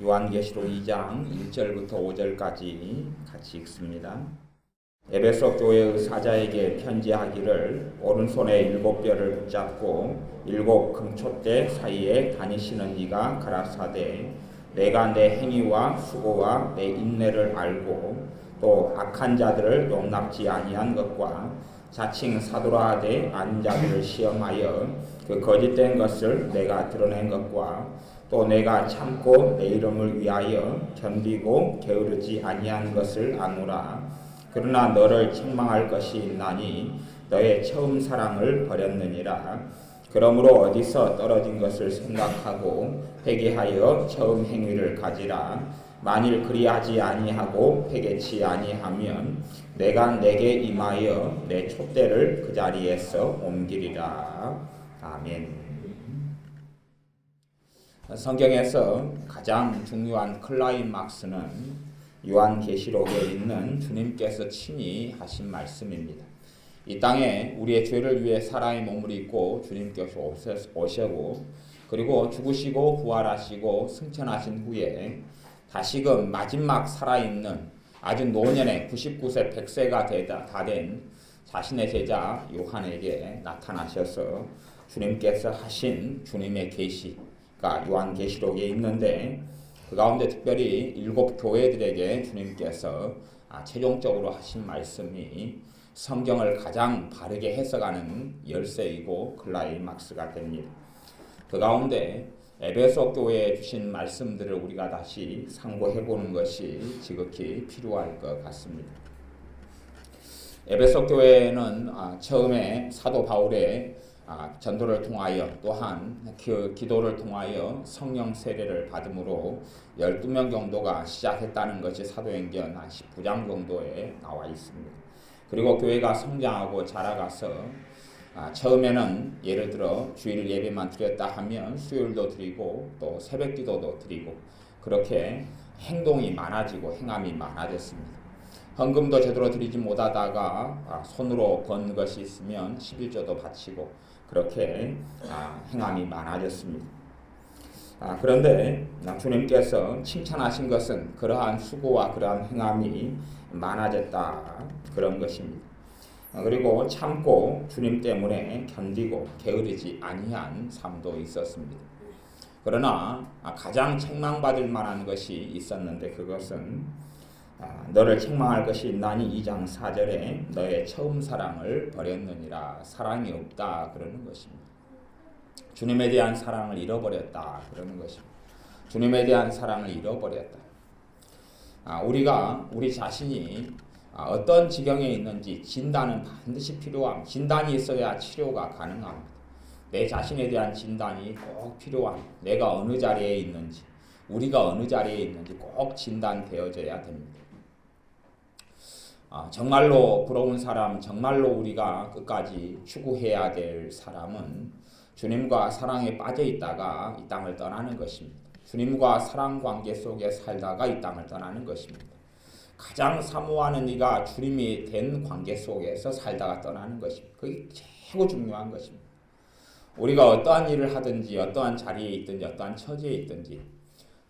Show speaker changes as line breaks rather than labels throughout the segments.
요한계시록 2장 1절부터 5절까지 같이 읽습니다. 에베소 교회의 사자에게 편지하기를 오른손에 7뼈를 붙잡고 7 금촛대 사이에 다니시는 이가 가라사대 내가 내 행위와 수고와 내 인내를 알고 또 악한 자들을 용납지 아니한 것과 자칭 사도라 하되 아닌 자들을 시험하여 그 거짓된 것을 내가 드러낸 것과 또 내가 참고 내 이름을 위하여 견디고 게으르지 아니한 것을 아노라. 그러나 너를 책망할 것이 있나니 너의 처음 사랑을 버렸느니라. 그러므로 어디서 떨어진 것을 생각하고 회개하여 처음 행위를 가지라. 만일 그리하지 아니하고 회개치 아니하면 내가 내게 임하여 내 촛대를 그 자리에서 옮기리라. 아멘. 성경에서 가장 중요한 클라이막스는 요한계시록에 있는 주님께서 친히 하신 말씀입니다. 이 땅에 우리의 죄를 위해 사람의 몸을 입고 주님께서 오시고 그리고 죽으시고 부활하시고 승천하신 후에 다시금 마지막 살아있는 아주 노년의 99세 100세가 다 된 자신의 제자 요한에게 나타나셔서 주님께서 하신 주님의 계시가 요한계시록에 있는데 그 가운데 특별히 7 교회들에게 주님께서 최종적으로 하신 말씀이 성경을 가장 바르게 해석하는 열쇠이고 클라이막스가 됩니다. 그 가운데 에베소 교회에 주신 말씀들을 우리가 다시 상고해보는 것이 지극히 필요할 것 같습니다. 에베소 교회는 처음에 사도 바울의 전도를 통하여 또한 그 기도를 통하여 성령 세례를 받음으로 12명 정도가 시작했다는 것이 사도행전 19장 정도에 나와 있습니다. 그리고 교회가 성장하고 자라가서 처음에는 예를 들어 주일 예배만 드렸다 하면 수요일도 드리고 또 새벽 기도도 드리고 그렇게 행동이 많아지고 행함이 많아졌습니다. 헌금도 제대로 드리지 못하다가 손으로 번 것이 있으면 11조도 바치고 그렇게 행함이 많아졌습니다. 그런데 주님께서 칭찬하신 것은 그러한 수고와 그러한 행함이 많아졌다 그런 것입니다. 그리고 참고 주님 때문에 견디고 게으르지 아니한 삶도 있었습니다. 그러나 가장 책망받을 만한 것이 있었는데 그것은 너를 책망할 것이 있나니 2장 4절에 너의 처음 사랑을 버렸느니라. 사랑이 없다 그러는 것입니다. 주님에 대한 사랑을 잃어버렸다 그러는 것입니다. 주님에 대한 사랑을 잃어버렸다. 우리가 우리 자신이 어떤 지경에 있는지 진단은 반드시 필요합니다. 진단이 있어야 치료가 가능합니다. 내 자신에 대한 진단이 꼭 필요합니다. 내가 어느 자리에 있는지 우리가 어느 자리에 있는지 꼭 진단되어져야 됩니다. 정말로 부러운 사람, 정말로 우리가 끝까지 추구해야 될 사람은 주님과 사랑에 빠져 있다가 이 땅을 떠나는 것입니다. 주님과 사랑 관계 속에 살다가 이 땅을 떠나는 것입니다. 가장 사모하는 이가 주님이 된 관계 속에서 살다가 떠나는 것입니다. 그게 최고 중요한 것입니다. 우리가 어떠한 일을 하든지 어떠한 자리에 있든지 어떠한 처지에 있든지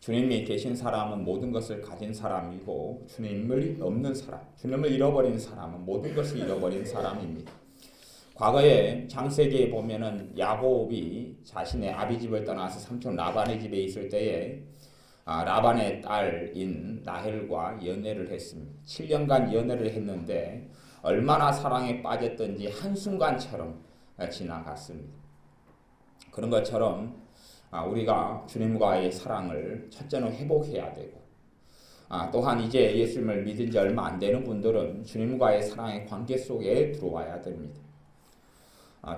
주님이 계신 사람은 모든 것을 가진 사람이고 주님을 없는 사람, 주님을 잃어버린 사람은 모든 것을 잃어버린 사람입니다. 과거에 창세기에 보면은 야곱이 자신의 아비 집을 떠나서 삼촌 라반의 집에 있을 때에 라반의 딸인 라헬과 연애를 했습니다. 7년간 연애를 했는데 얼마나 사랑에 빠졌던지 한순간처럼 지나갔습니다. 그런 것처럼 우리가 주님과의 사랑을 첫째는 회복해야 되고 또한 이제 예수님을 믿은 지 얼마 안 되는 분들은 주님과의 사랑의 관계 속에 들어와야 됩니다.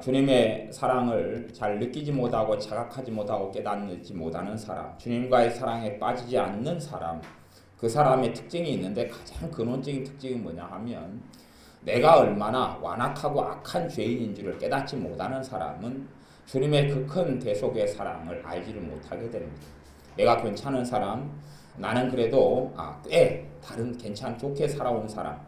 주님의 사랑을 잘 느끼지 못하고 자각하지 못하고 깨닫지 못하는 사람, 주님과의 사랑에 빠지지 않는 사람, 그 사람의 특징이 있는데 가장 근원적인 특징이 뭐냐 하면 내가 얼마나 완악하고 악한 죄인인 줄을 깨닫지 못하는 사람은 주님의 그 큰 대속의 사랑을 알지를 못하게 됩니다. 내가 괜찮은 사람, 나는 그래도 꽤 다른 좋게 살아온 사람,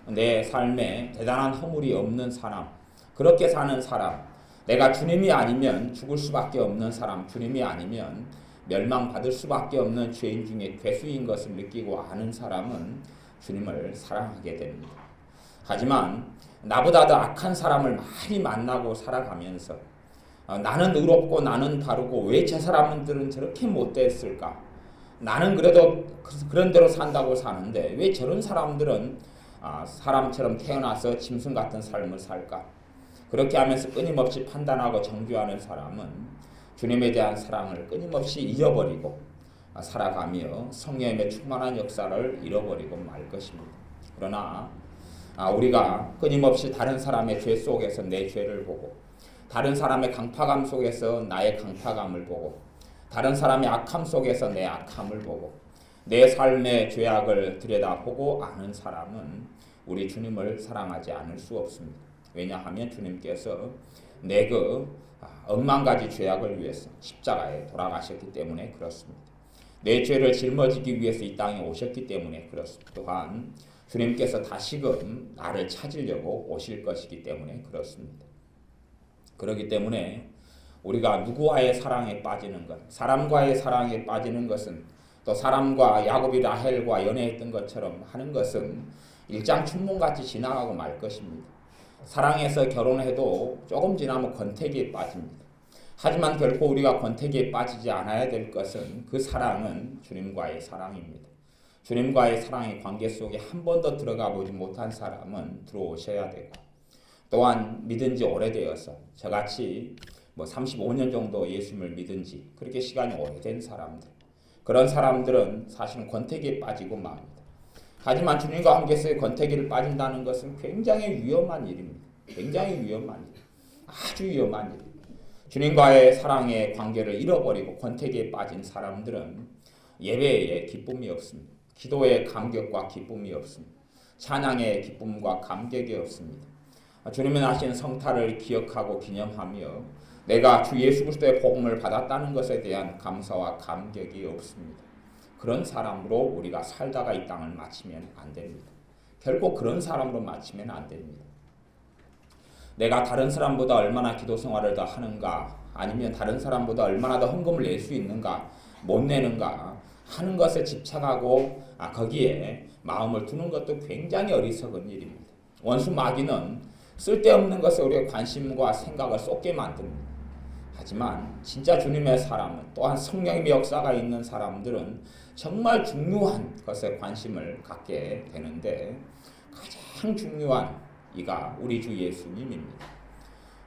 내 삶에 대단한 허물이 없는 사람, 그렇게 사는 사람, 내가 주님이 아니면 죽을 수밖에 없는 사람, 주님이 아니면 멸망받을 수밖에 없는 죄인 중에 괴수인 것을 느끼고 아는 사람은 주님을 사랑하게 됩니다. 하지만 나보다 더 악한 사람을 많이 만나고 살아가면서 나는 의롭고 나는 바르고 왜 저 사람들은 저렇게 못됐을까? 나는 그래도 그런 대로 산다고 사는데 왜 저런 사람들은 사람처럼 태어나서 짐승 같은 삶을 살까? 그렇게 하면서 끊임없이 판단하고 정죄하는 사람은 주님에 대한 사랑을 끊임없이 잃어버리고 살아가며 성령의 충만한 역사를 잃어버리고 말 것입니다. 그러나 우리가 끊임없이 다른 사람의 죄 속에서 내 죄를 보고 다른 사람의 강팍함 속에서 나의 강팍함을 보고 다른 사람의 악함 속에서 내 악함을 보고 내 삶의 죄악을 들여다보고 아는 사람은 우리 주님을 사랑하지 않을 수 없습니다. 왜냐하면 주님께서 내 그 억만 가지 죄악을 위해서 십자가에 돌아가셨기 때문에 그렇습니다. 내 죄를 짊어지기 위해서 이 땅에 오셨기 때문에 그렇습니다. 또한 주님께서 다시금 나를 찾으려고 오실 것이기 때문에 그렇습니다. 그렇기 때문에 우리가 누구와의 사랑에 빠지는 것, 사람과의 사랑에 빠지는 것은 또 사람과 야곱이 라헬과 연애했던 것처럼 하는 것은 일장 춘몽같이 지나가고 말 것입니다. 사랑해서 결혼해도 조금 지나면 권태기에 빠집니다. 하지만 결코 우리가 권태기에 빠지지 않아야 될 것은 그 사랑은 주님과의 사랑입니다. 주님과의 사랑의 관계 속에 한 번도 들어가 보지 못한 사람은 들어오셔야 되고 또한 믿은 지 오래되어서 저같이 35년 정도 예수님을 믿은 지 그렇게 시간이 오래된 사람들 그런 사람들은 사실은 권태기에 빠지고 맙니다. 하지만 주님과 함께서 권태기를 빠진다는 것은 굉장히 위험한 일입니다. 굉장히 위험한 일, 아주 위험한 일. 주님과의 사랑의 관계를 잃어버리고 권태기에 빠진 사람들은 예배에 기쁨이 없습니다. 기도의 감격과 기쁨이 없습니다. 찬양의 기쁨과 감격이 없습니다. 주님은 하신 성탈을 기억하고 기념하며 내가 주 예수 그리스도의 복음을 받았다는 것에 대한 감사와 감격이 없습니다. 그런 사람으로 우리가 살다가 이 땅을 마치면 안 됩니다. 결국 그런 사람으로 마치면 안 됩니다. 내가 다른 사람보다 얼마나 기도 생활을 더 하는가 아니면 다른 사람보다 얼마나 더 헌금을 낼 수 있는가 못 내는가 하는 것에 집착하고 거기에 마음을 두는 것도 굉장히 어리석은 일입니다. 원수 마귀는 쓸데없는 것에 우리의 관심과 생각을 쏟게 만듭니다. 하지만 진짜 주님의 사람은 또한 성령의 역사가 있는 사람들은 정말 중요한 것에 관심을 갖게 되는데 가장 중요한 이가 우리 주 예수님입니다.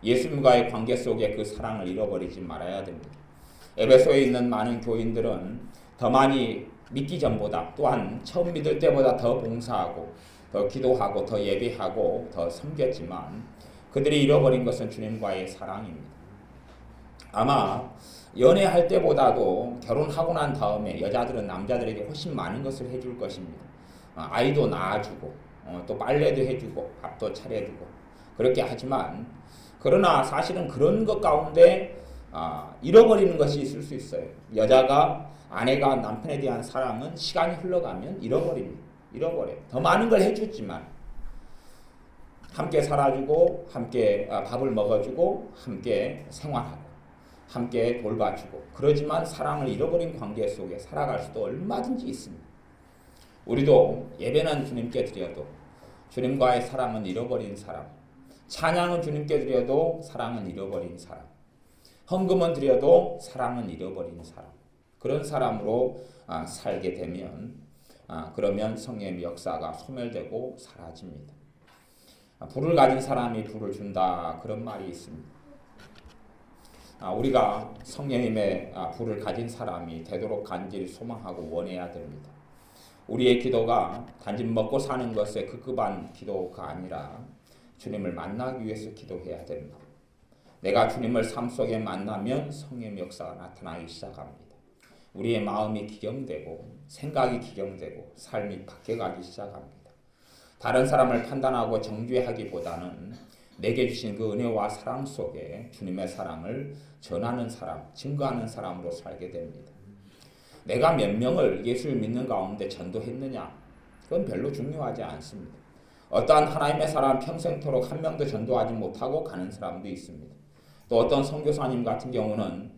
예수님과의 관계 속에 그 사랑을 잃어버리지 말아야 됩니다. 에베소에 있는 많은 교인들은 더 많이 믿기 전보다 또한 처음 믿을 때보다 더 봉사하고 더 기도하고 더 예배하고 더 섬겼지만 그들이 잃어버린 것은 주님과의 사랑입니다. 아마 연애할 때보다도 결혼하고 난 다음에 여자들은 남자들에게 훨씬 많은 것을 해줄 것입니다. 아이도 낳아주고 또 빨래도 해주고 밥도 차려주고 그렇게 하지만 그러나 사실은 그런 것 가운데 잃어버리는 것이 있을 수 있어요. 여자가 아내가 남편에 대한 사랑은 시간이 흘러가면 잃어버립니다. 잃어버려요. 더 많은 걸 해줬지만 함께 살아주고 함께 밥을 먹어주고 함께 생활하고 함께 돌봐주고 그러지만 사랑을 잃어버린 관계 속에 살아갈 수도 얼마든지 있습니다. 우리도 예배는 주님께 드려도 주님과의 사랑은 잃어버린 사람, 찬양은 주님께 드려도 사랑은 잃어버린 사람, 헌금은 드려도 사랑은 잃어버린 사람, 그런 사람으로 살게 되면 그러면 성령의 역사가 소멸되고 사라집니다. 불을 가진 사람이 불을 준다 그런 말이 있습니다. 우리가 성령님의 불을 가진 사람이 되도록 간절히 소망하고 원해야 됩니다. 우리의 기도가 단지 먹고 사는 것에 급급한 기도가 아니라 주님을 만나기 위해서 기도해야 됩니다. 내가 주님을 삶 속에 만나면 성령의 역사가 나타나기 시작합니다. 우리의 마음이 기경되고 생각이 기경되고 삶이 바뀌어가기 시작합니다. 다른 사람을 판단하고 정죄하기보다는 내게 주신 그 은혜와 사랑 속에 주님의 사랑을 전하는 사람, 증거하는 사람으로 살게 됩니다. 내가 몇 명을 예수를 믿는 가운데 전도했느냐? 그건 별로 중요하지 않습니다. 어떠한 하나님의 사람 평생토록 한 명도 전도하지 못하고 가는 사람도 있습니다. 또 어떤 선교사님 같은 경우는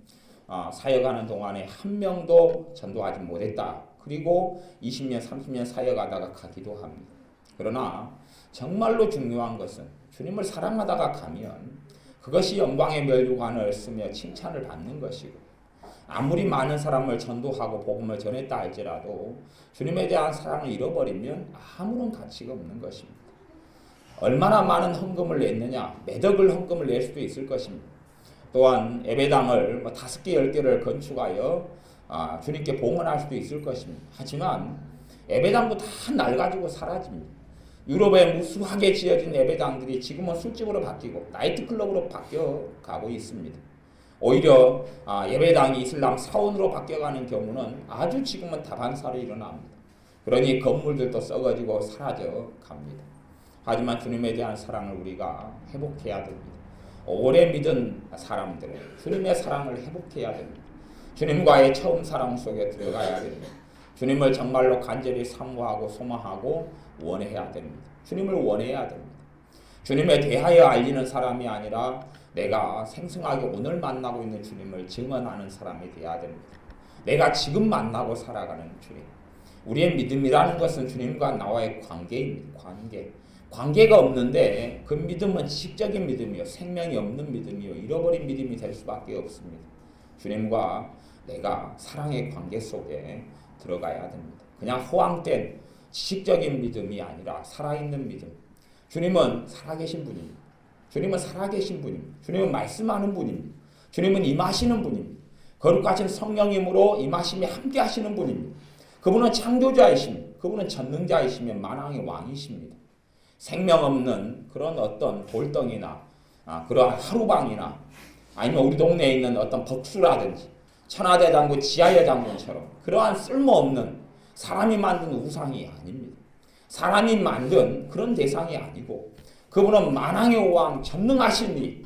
사역하는 동안에 한 명도 전도하지 못했다. 그리고 20년, 30년 사역하다가 가기도 합니다. 그러나 정말로 중요한 것은 주님을 사랑하다가 가면 그것이 영광의 면류관을 쓰며 칭찬을 받는 것이고, 아무리 많은 사람을 전도하고 복음을 전했다 할지라도 주님에 대한 사랑을 잃어버리면 아무런 가치가 없는 것입니다. 얼마나 많은 헌금을 냈느냐, 몇 억을 헌금을 낼 수도 있을 것입니다. 또한 예배당을 5개, 10개를 건축하여 주님께 봉헌할 수도 있을 것입니다. 하지만 예배당도 다 낡아지고 사라집니다. 유럽에 무수하게 지어진 예배당들이 지금은 술집으로 바뀌고 나이트클럽으로 바뀌어가고 있습니다. 오히려 예배당이 이슬람 사원으로 바뀌어가는 경우는 아주 지금은 다반사로 일어납니다. 그러니 건물들도 썩어지고 사라져 갑니다. 하지만 주님에 대한 사랑을 우리가 회복해야 됩니다. 오래 믿은 사람들, 주님의 사랑을 회복해야 됩니다. 주님과의 처음 사랑 속에 들어가야 됩니다. 주님을 정말로 간절히 사모하고 소망하고 원해야 됩니다. 주님을 원해야 됩니다. 주님에 대하여 알리는 사람이 아니라 내가 생생하게 오늘 만나고 있는 주님을 증언하는 사람이 되어야 됩니다. 내가 지금 만나고 살아가는 주님. 우리의 믿음이라는 것은 주님과 나와의 관계입니다. 관계가 없는데 그 믿음은 지식적인 믿음이요, 생명이 없는 믿음이요, 잃어버린 믿음이 될 수밖에 없습니다. 주님과 내가 사랑의 관계 속에 들어가야 됩니다. 그냥 허황된 지식적인 믿음이 아니라 살아있는 믿음. 주님은 살아계신 분입니다. 주님은 살아계신 분입니다. 주님은 말씀하는 분입니다. 주님은 임하시는 분입니다. 거룩하신 성령님으로 임하심이 함께 하시는 분입니다. 그분은 창조자이십니다. 그분은 전능자이시며 만왕의 왕이십니다. 생명 없는 그런 어떤 돌덩이나 그러한 하루방이나 아니면 우리 동네에 있는 어떤 벅수라든지 천하대장군, 지하여장군처럼 그러한 쓸모없는 사람이 만든 우상이 아닙니다. 사람이 만든 그런 대상이 아니고 그분은 만왕의 왕, 전능하신 이,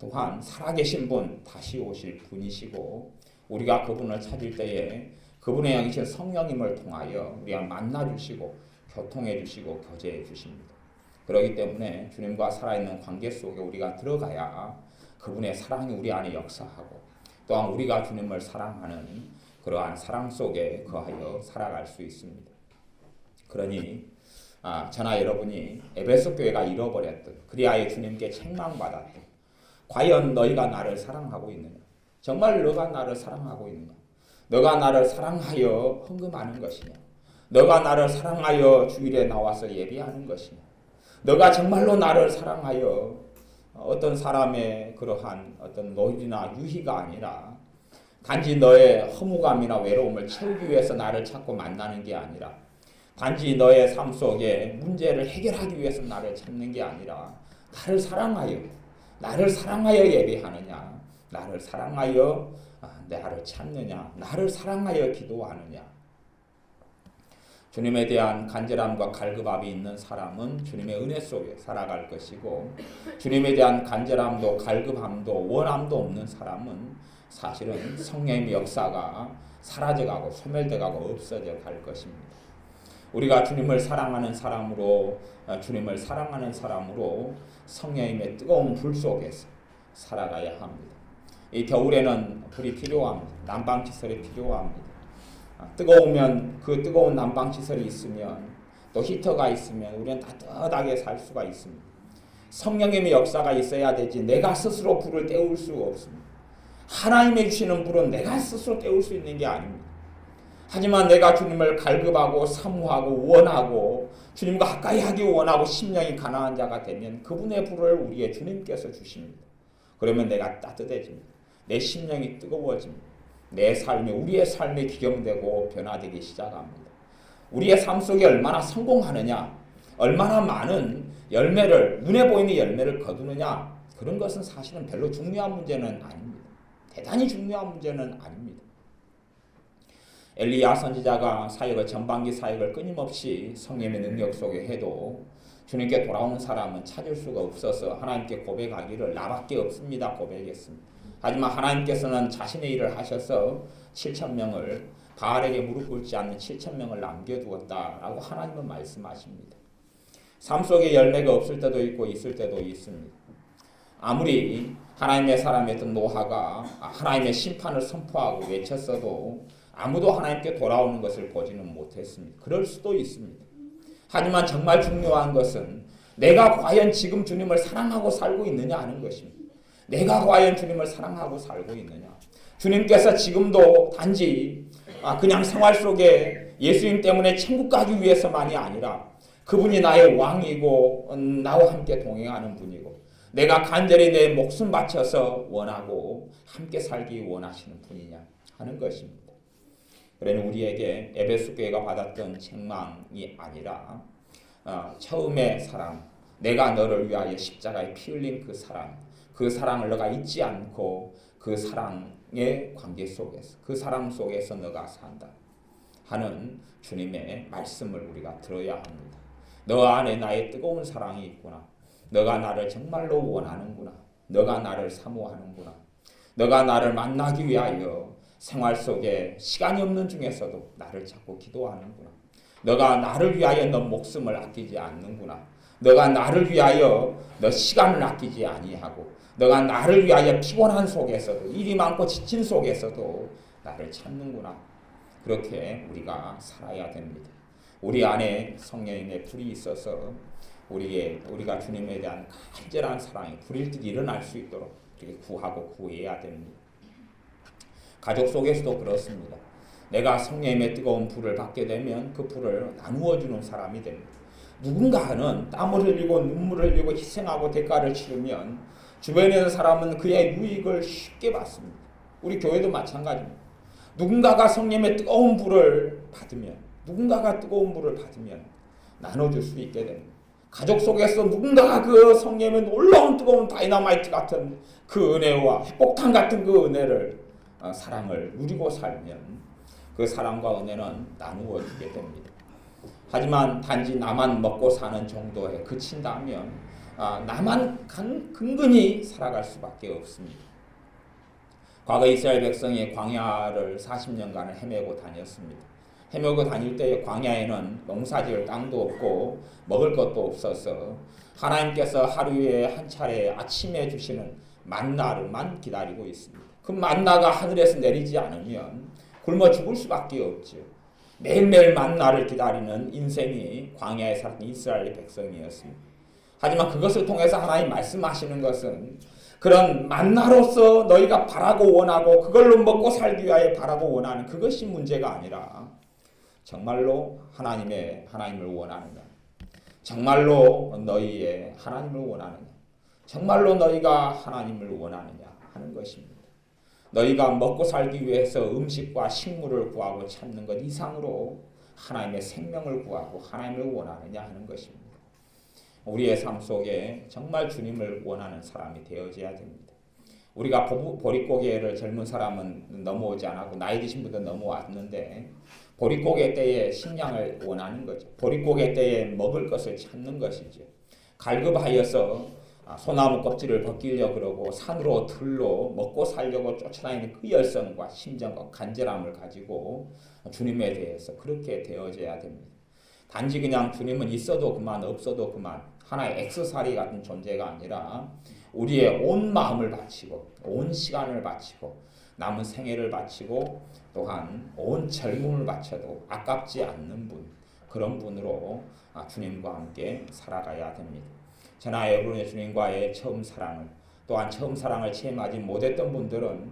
또한 살아계신 분, 다시 오실 분이시고, 우리가 그분을 찾을 때에 그분의 영이신 성령님을 통하여 우리가 만나주시고 교통해주시고 교제해주십니다. 그렇기 때문에 주님과 살아있는 관계 속에 우리가 들어가야 그분의 사랑이 우리 안에 역사하고, 또한 우리가 주님을 사랑하는 그러한 사랑 속에 거하여 살아갈 수 있습니다. 그러니 저나 여러분이 에베소 교회가 잃어버렸던, 그리하여 주님께 책망받았던, 과연 너희가 나를 사랑하고 있느냐? 정말 너가 나를 사랑하고 있느냐? 너가 나를 사랑하여 헌금하는 것이냐? 너가 나를 사랑하여 주일에 나와서 예배하는 것이냐? 너가 정말로 나를 사랑하여 어떤 사람의 그러한 어떤 노이나 유희가 아니라 단지 너의 허무감이나 외로움을 채우기 위해서 나를 찾고 만나는 게 아니라, 단지 너의 삶 속에 문제를 해결하기 위해서 나를 찾는 게 아니라 나를 사랑하여 예배하느냐, 나를 사랑하여 나를 찾느냐, 나를 사랑하여 기도하느냐. 주님에 대한 간절함과 갈급함이 있는 사람은 주님의 은혜 속에 살아갈 것이고, 주님에 대한 간절함도 갈급함도 원함도 없는 사람은 사실은 성령의 역사가 사라져가고 소멸돼가고 없어져 갈 것입니다. 우리가 주님을 사랑하는 사람으로 성령님의 뜨거운 불 속에서 살아가야 합니다. 이 겨울에는 불이 필요합니다. 난방시설이 필요합니다. 뜨거우면 그 뜨거운 난방시설이 있으면, 또 히터가 있으면 우리는 따뜻하게 살 수가 있습니다. 성령님의 역사가 있어야 되지 내가 스스로 불을 때울 수가 없습니다. 하나님이 주시는 불은 내가 스스로 때울 수 있는 게 아닙니다. 하지만 내가 주님을 갈급하고 사모하고 원하고 주님과 가까이 하기 원하고 심령이 가난한 자가 되면 그분의 불을 우리의 주님께서 주십니다. 그러면 내가 따뜻해집니다. 내 심령이 뜨거워집니다. 내 삶이, 우리의 삶이 기경되고 변화되기 시작합니다. 우리의 삶 속에 얼마나 성공하느냐, 얼마나 많은 열매를, 눈에 보이는 열매를 거두느냐, 그런 것은 사실은 별로 중요한 문제는 아닙니다. 대단히 중요한 문제는 아닙니다. 엘리야 선지자가 전반기 사역을 끊임없이 성령의 능력 속에 해도 주님께 돌아오는 사람은 찾을 수가 없어서 하나님께 고백하기를 나밖에 없습니다 고백했습니다. 하지만 하나님께서는 자신의 일을 하셔서 7,000명을, 바알에게 무릎 꿇지 않는 7,000명을 남겨두었다라고 하나님은 말씀하십니다. 삶 속에 열매가 없을 때도 있고 있을 때도 있습니다. 아무리 하나님의 사람이었던 노아가 하나님의 심판을 선포하고 외쳤어도 아무도 하나님께 돌아오는 것을 보지는 못했습니다. 그럴 수도 있습니다. 하지만 정말 중요한 것은 내가 과연 지금 주님을 사랑하고 살고 있느냐 하는 것입니다. 내가 과연 주님을 사랑하고 살고 있느냐. 주님께서 지금도 단지 그냥 생활 속에 예수님 때문에 천국 가기 위해서만이 아니라 그분이 나의 왕이고 나와 함께 동행하는 분이고 내가 간절히 내 목숨 바쳐서 원하고 함께 살기 원하시는 분이냐 하는 것입니다. 그러니 우리에게 에베소 교회가 받았던 책망이 아니라 처음의 사랑, 내가 너를 위하여 십자가에 피 흘린 그 사랑을 너가 잊지 않고 그 사랑의 관계 속에서 그 사랑 속에서 너가 산다 하는 주님의 말씀을 우리가 들어야 합니다. 너 안에 나의 뜨거운 사랑이 있구나. 너가 나를 정말로 원하는구나. 너가 나를 사모하는구나. 너가 나를 만나기 위하여 생활 속에 시간이 없는 중에서도 나를 찾고 기도하는구나. 너가 나를 위하여 너 목숨을 아끼지 않는구나. 너가 나를 위하여 너 시간을 아끼지 아니하고 너가 나를 위하여 피곤한 속에서도 일이 많고 지친 속에서도 나를 찾는구나. 그렇게 우리가 살아야 됩니다. 우리 안에 성령의 불이 있어서 우리가 주님에 대한 간절한 사랑이 불일 듯 일어날 수 있도록 구하고 구해야 됩니다. 가족 속에서도 그렇습니다. 내가 성령의 뜨거운 불을 받게 되면 그 불을 나누어 주는 사람이 됩니다. 누군가는 땀을 흘리고 눈물을 흘리고 희생하고 대가를 치르면 주변에 있는 사람은 그의 유익을 쉽게 받습니다. 우리 교회도 마찬가지입니다. 누군가가 성령의 뜨거운 불을 받으면 나눠줄 수 있게 됩니다. 가족 속에서 누군가가 그 성령의 놀라운 뜨거운 다이너마이트 같은 그 은혜와 핵폭탄 같은 그 은혜를 사랑을 누리고 살면 그 사랑과 은혜는 나누어지게 됩니다. 하지만 단지 나만 먹고 사는 정도에 그친다면 나만 근근히 살아갈 수밖에 없습니다. 과거 이스라엘 백성이 광야를 40년간을 헤매고 다녔습니다. 헤매고 다닐 때 광야에는 농사지을 땅도 없고 먹을 것도 없어서 하나님께서 하루에 한 차례 아침에 주시는 만나를만 기다리고 있습니다. 그 만나가 하늘에서 내리지 않으면 굶어 죽을 수밖에 없죠. 매일매일 만나를 기다리는 인생이 광야에 살던 이스라엘 백성이었습니다. 하지만 그것을 통해서 하나님 말씀하시는 것은 그런 만나로서 너희가 바라고 원하고 그걸로 먹고 살기 위하여 바라고 원하는 그것이 문제가 아니라 정말로 하나님을 원하느냐, 정말로 너희의 하나님을 원하느냐, 정말로 너희가 하나님을 원하느냐 하는 것입니다. 너희가 먹고 살기 위해서 음식과 식물을 구하고 찾는 것 이상으로 하나님의 생명을 구하고 하나님을 원하느냐 하는 것입니다. 우리의 삶 속에 정말 주님을 원하는 사람이 되어져야 됩니다. 우리가 보릿고개를 젊은 사람은 넘어오지 않았고 나이 드신 분도 넘어왔는데 보릿고개 때에 식량을 원하는 거죠. 보릿고개 때에 먹을 것을 찾는 것이죠. 갈급하여서 소나무 껍질을 벗기려고 그러고 산으로 들로 먹고 살려고 쫓아다니는 그 열성과 심정과 간절함을 가지고 주님에 대해서 그렇게 되어져야 됩니다. 단지 그냥 주님은 있어도 그만 없어도 그만 하나의 액세서리 같은 존재가 아니라 우리의 온 마음을 바치고 온 시간을 바치고 남은 생애를 바치고 또한 온 젊음을 바쳐도 아깝지 않는 분, 그런 분으로 주님과 함께 살아가야 됩니다. 저나 여러분의 주님과의 처음 사랑을 또한 처음 사랑을 체험하지 못했던 분들은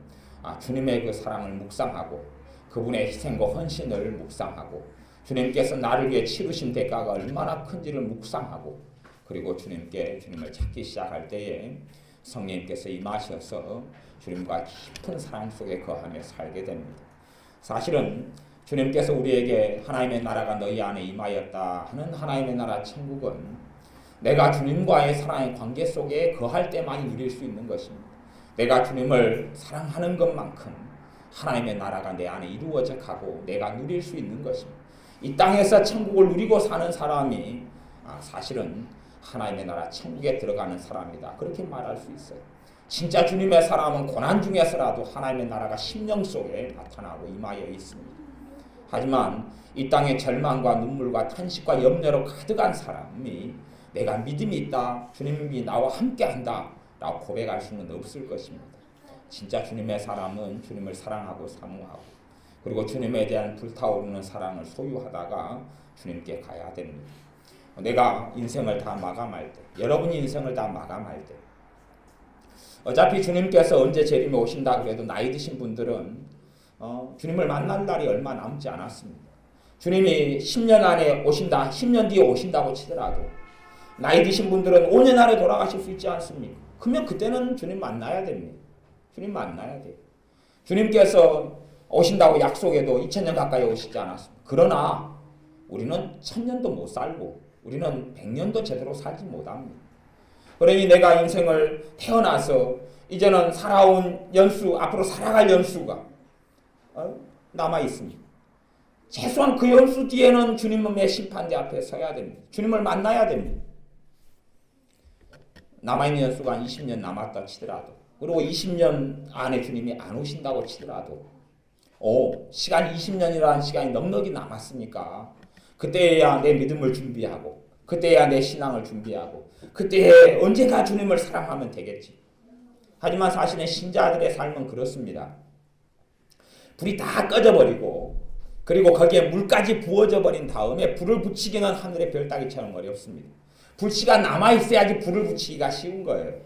주님의 그 사랑을 묵상하고 그분의 희생과 헌신을 묵상하고 주님께서 나를 위해 치르신 대가가 얼마나 큰지를 묵상하고 그리고 주님을 찾기 시작할 때에 성령님께서 임하셔서 주님과 깊은 사랑 속에 거하며 살게 됩니다. 사실은 주님께서 우리에게 하나님의 나라가 너희 안에 임하였다 하는 하나님의 나라 천국은 내가 주님과의 사랑의 관계 속에 거할 때만이 누릴 수 있는 것입니다. 내가 주님을 사랑하는 것만큼 하나님의 나라가 내 안에 이루어져 가고 내가 누릴 수 있는 것입니다. 이 땅에서 천국을 누리고 사는 사람이 사실은 하나님의 나라 천국에 들어가는 사람이다. 그렇게 말할 수 있어요. 진짜 주님의 사람은 고난 중에서라도 하나님의 나라가 심령 속에 나타나고 임하여 있습니다. 하지만 이 땅의 절망과 눈물과 탄식과 염려로 가득한 사람이 내가 믿음이 있다, 주님이 나와 함께한다 라고 고백할 수는 없을 것입니다. 진짜 주님의 사람은 주님을 사랑하고 사모하고 그리고 주님에 대한 불타오르는 사랑을 소유하다가 주님께 가야 됩니다. 내가 인생을 다 마감할 때, 여러분이 인생을 다 마감할 때, 어차피 주님께서 언제 재림에 오신다 그래도 나이 드신 분들은 주님을 만날 날이 얼마 남지 않았습니다. 주님이 10년 안에 오신다, 10년 뒤에 오신다고 치더라도 나이 드신 분들은 5년 안에 돌아가실 수 있지 않습니까? 그러면 그때는 주님 만나야 됩니다. 주님 만나야 돼요. 주님께서 오신다고 약속해도 2000년 가까이 오시지 않았습니다. 그러나 우리는 1000년도 못 살고 우리는 100년도 제대로 살지 못합니다. 그러니 내가 인생을 태어나서 이제는 살아온 연수, 앞으로 살아갈 연수가 남아 있습니다. 최소한 그 연수 뒤에는 주님의 심판대 앞에 서야 됩니다. 주님을 만나야 됩니다. 남아있는 연수가 한 20년 남았다 치더라도 그리고 20년 안에 주님이 안 오신다고 치더라도 시간 20년이라는 시간이 넉넉히 남았으니까 그때야 내 믿음을 준비하고 그때야 내 신앙을 준비하고 그때 언젠가 주님을 사랑하면 되겠지. 하지만 사실은 신자들의 삶은 그렇습니다. 불이 다 꺼져버리고 그리고 거기에 물까지 부어져 버린 다음에 불을 붙이기는 하늘의 별따기처럼 어렵습니다. 불씨가 남아있어야지 불을 붙이기가 쉬운 거예요.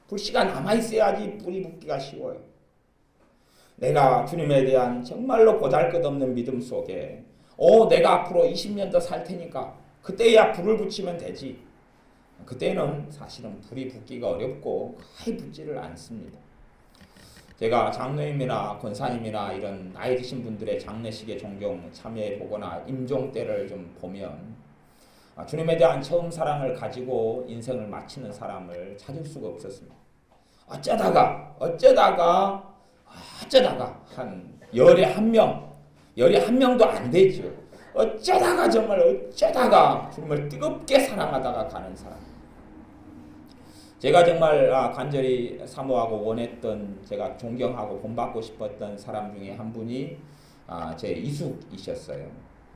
불씨가 남아있어야지 불이 붙기가 쉬워요. 내가 주님에 대한 정말로 보잘것없는 믿음 속에 내가 앞으로 20년 더 살 테니까 그때야 불을 붙이면 되지. 그때는 사실은 불이 붙기가 어렵고 거의 붙지를 않습니다. 제가 장로님이나 권사님이나 이런 나이 드신 분들의 장례식에 종종 참여해 보거나 임종 때를 좀 보면 주님에 대한 처음 사랑을 가지고 인생을 마치는 사람을 찾을 수가 없었습니다. 어쩌다가 한 열에 한 명도 안 되죠. 어쩌다가 주님을 뜨겁게 사랑하다가 가는 사람. 제가 정말 간절히 사모하고 원했던, 제가 존경하고 본받고 싶었던 사람 중에 한 분이 제 이숙이셨어요.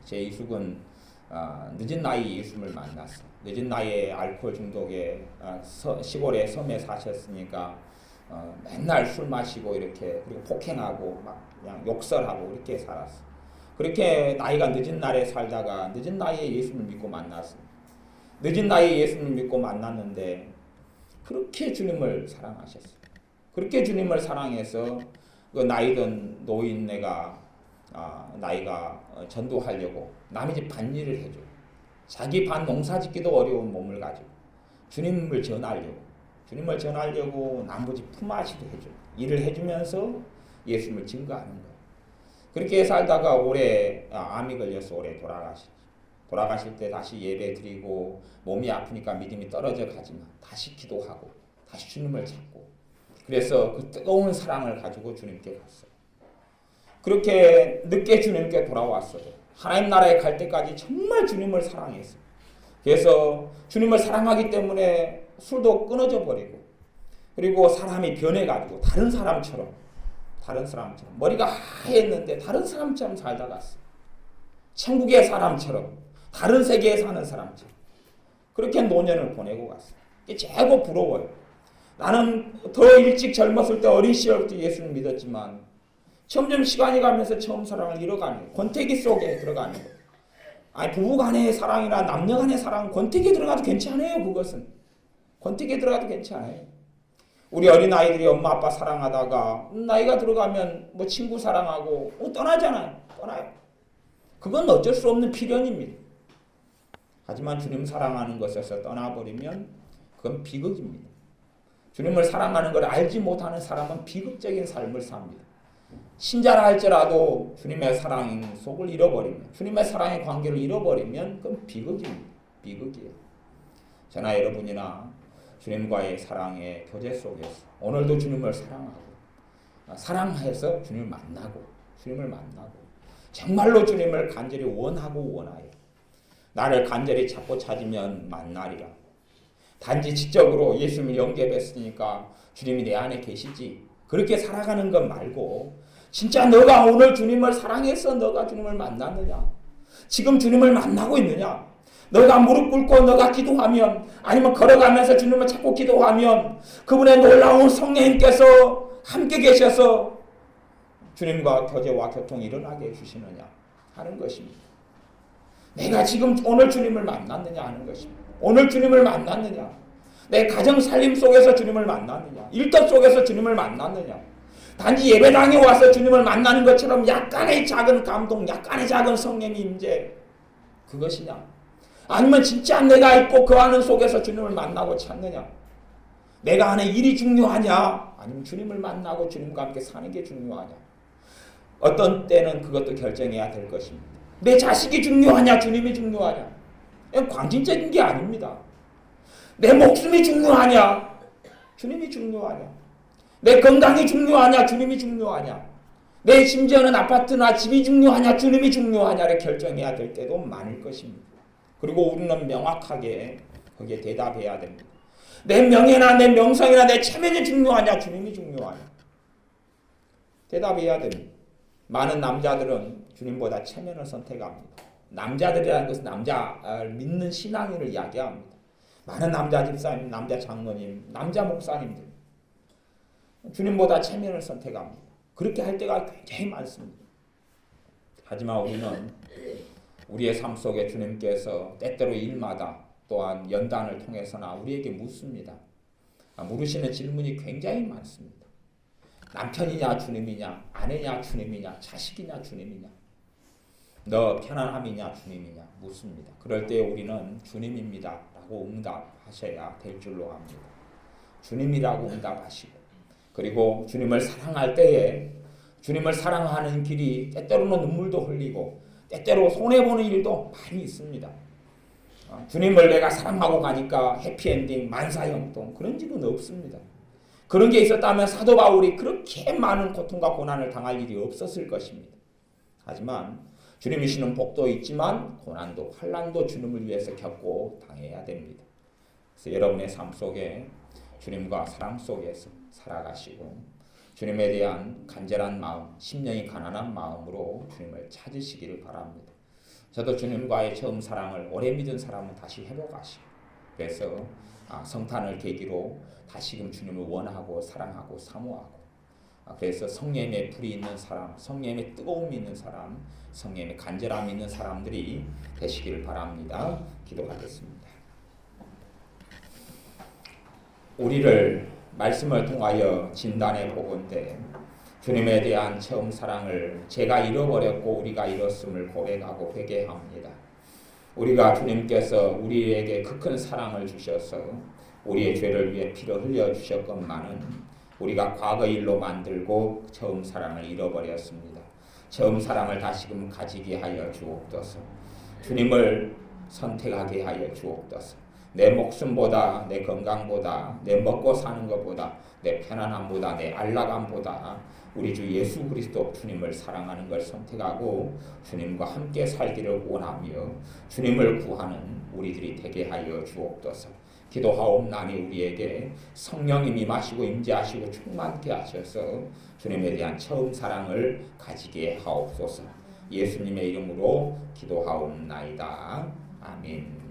제 이숙은 늦은 나이에 예수님을 만났어. 늦은 나이에 알코올 중독에 시골에 섬에 사셨으니까 맨날 술 마시고 이렇게 그리고 폭행하고 막 그냥 욕설하고 이렇게 살았어. 그렇게 나이가 늦은 날에 살다가 늦은 나이에 예수님을 믿고 만났어. 늦은 나이에 예수님을 믿고 만났는데 그렇게 주님을 사랑하셨어. 그렇게 주님을 사랑해서 그 나이든 노인네가 나이가 전도하려고 남의 집 밭일을 해줘. 자기 밭 농사 짓기도 어려운 몸을 가지고 주님을 전하려고 남부집 품앗이도 해줘. 일을 해주면서 예수님을 증거하는 거예요. 그렇게 살다가 올해 암이 걸려서 올해 돌아가실 때 다시 예배 드리고 몸이 아프니까 믿음이 떨어져 가지만 다시 기도하고 다시 주님을 찾고 그래서 그 뜨거운 사랑을 가지고 주님께 갔어요. 그렇게 늦게 주님께 돌아왔어요. 하나님 나라에 갈 때까지 정말 주님을 사랑했어요. 그래서 주님을 사랑하기 때문에 술도 끊어져 버리고 그리고 사람이 변해가지고 다른 사람처럼 머리가 하얘졌는데 다른 사람처럼 살다 갔어요. 천국의 사람처럼 다른 세계에 사는 사람처럼 그렇게 노년을 보내고 갔어요. 이게 최고 부러워요. 나는 더 일찍 젊었을 때 어린 시절부터 예수를 믿었지만 점점 시간이 가면서 처음 사랑을 잃어가는 권태기 속에 들어가는 거예요. 부부간의 사랑이나 남녀간의 사랑은 권태기에 들어가도 괜찮아요. 그것은 권태기에 들어가도 괜찮아요. 우리 어린아이들이 엄마 아빠 사랑하다가 나이가 들어가면 뭐 친구 사랑하고 떠나요. 그건 어쩔 수 없는 필연입니다. 하지만 주님 사랑하는 것에서 떠나버리면 그건 비극입니다. 주님을 사랑하는 걸 알지 못하는 사람은 비극적인 삶을 삽니다. 신자라 할지라도 주님의 사랑 속을 잃어버리면, 주님의 사랑의 관계를 잃어버리면 그건 비극입니다. 비극이에요. 저나 여러분이나 주님과의 사랑의 교제 속에서 오늘도 주님을 사랑해서 주님을 만나고 정말로 주님을 간절히 원하여 나를 간절히 찾고 찾으면 만나리라. 단지 지적으로 예수님을 영접했으니까 주님이 내 안에 계시지 그렇게 살아가는 것 말고 진짜 너가 오늘 주님을 사랑해서 너가 주님을 만났느냐? 지금 주님을 만나고 있느냐? 너가 무릎 꿇고 너가 기도하면, 아니면 걸어가면서 주님을 찾고 기도하면 그분의 놀라운 성령님께서 함께 계셔서 주님과 교제와 교통이 일어나게 해주시느냐 하는 것입니다. 내가 지금 오늘 주님을 만났느냐 하는 것입니다. 오늘 주님을 만났느냐, 내 가정 살림 속에서 주님을 만났느냐, 일터 속에서 주님을 만났느냐, 단지 예배당에 와서 주님을 만나는 것처럼 약간의 작은 감동, 약간의 작은 성령의 임재, 그것이냐, 아니면 진짜 내가 있고 그 하는 속에서 주님을 만나고 찾느냐, 내가 하는 일이 중요하냐, 아니면 주님을 만나고 주님과 함께 사는 게 중요하냐. 어떤 때는 그것도 결정해야 될 것입니다. 내 자식이 중요하냐, 주님이 중요하냐. 이건 광진적인 게 아닙니다. 내 목숨이 중요하냐, 주님이 중요하냐. 내 건강이 중요하냐, 주님이 중요하냐. 내 심지어는 아파트나 집이 중요하냐, 주님이 중요하냐를 결정해야 될 때도 많을 것입니다. 그리고 우리는 명확하게 거기에 대답해야 됩니다. 내 명예나 내 명성이나 내 체면이 중요하냐, 주님이 중요하냐. 대답해야 됩니다. 많은 남자들은 주님보다 체면을 선택합니다. 남자들이라는 것은 남자를 믿는 신앙인을 이야기합니다. 많은 남자 집사님, 남자 장로님, 남자 목사님들 주님보다 체면을 선택합니다. 그렇게 할 때가 굉장히 많습니다. 하지만 우리는 우리의 삶 속에 주님께서 때때로 일마다 또한 연단을 통해서나 우리에게 묻습니다. 물으시는 질문이 굉장히 많습니다. 남편이냐 주님이냐, 아내냐 주님이냐, 자식이냐 주님이냐, 너 편안함이냐 주님이냐 묻습니다. 그럴 때 우리는 주님입니다 라고 응답하셔야 될 줄로 압니다. 주님이라고 응답하시고, 그리고 주님을 사랑할 때에 주님을 사랑하는 길이 때때로는 눈물도 흘리고 때때로 손해보는 일도 많이 있습니다. 주님을 내가 사랑하고 가니까 해피엔딩, 만사형통, 그런 일은 없습니다. 그런 게 있었다면 사도 바울이 그렇게 많은 고통과 고난을 당할 일이 없었을 것입니다. 하지만 주님이시는 복도 있지만 고난도 환난도 주님을 위해서 겪고 당해야 됩니다. 그래서 여러분의 삶 속에 주님과 사랑 속에서 살아가시고 주님에 대한 간절한 마음, 심령이 가난한 마음으로 주님을 찾으시기를 바랍니다. 저도 주님과의 처음 사랑을 오래 믿은 사람은 다시 회복하시고, 그래서 성탄을 계기로 다시금 주님을 원하고 사랑하고 사모하고, 그래서 성령의 불이 있는 사람, 성령의 뜨거움이 있는 사람, 성령의 간절함이 있는 사람들이 되시기를 바랍니다. 기도하겠습니다. 우리를 말씀을 통하여 진단해 보건대 주님에 대한 처음 사랑을 제가 잃어버렸고 우리가 잃었음을 고백하고 회개합니다. 우리가 주님께서 우리에게 그 큰 사랑을 주셔서 우리의 죄를 위해 피를 흘려주셨건만은 우리가 과거 일로 만들고 처음 사랑을 잃어버렸습니다. 처음 사랑을 다시금 가지게 하여 주옵소서. 주님을 선택하게 하여 주옵소서. 내 목숨보다, 내 건강보다, 내 먹고 사는 것보다, 내 편안함보다, 내 안락함보다 우리 주 예수 그리스도 주님을 사랑하는 걸 선택하고 주님과 함께 살기를 원하며 주님을 구하는 우리들이 되게 하여 주옵소서. 기도하옵나니 우리에게 성령님이 임하시고 임재하시고 충만케 하셔서 주님에 대한 처음 사랑을 가지게 하옵소서. 예수님의 이름으로 기도하옵나이다. 아멘.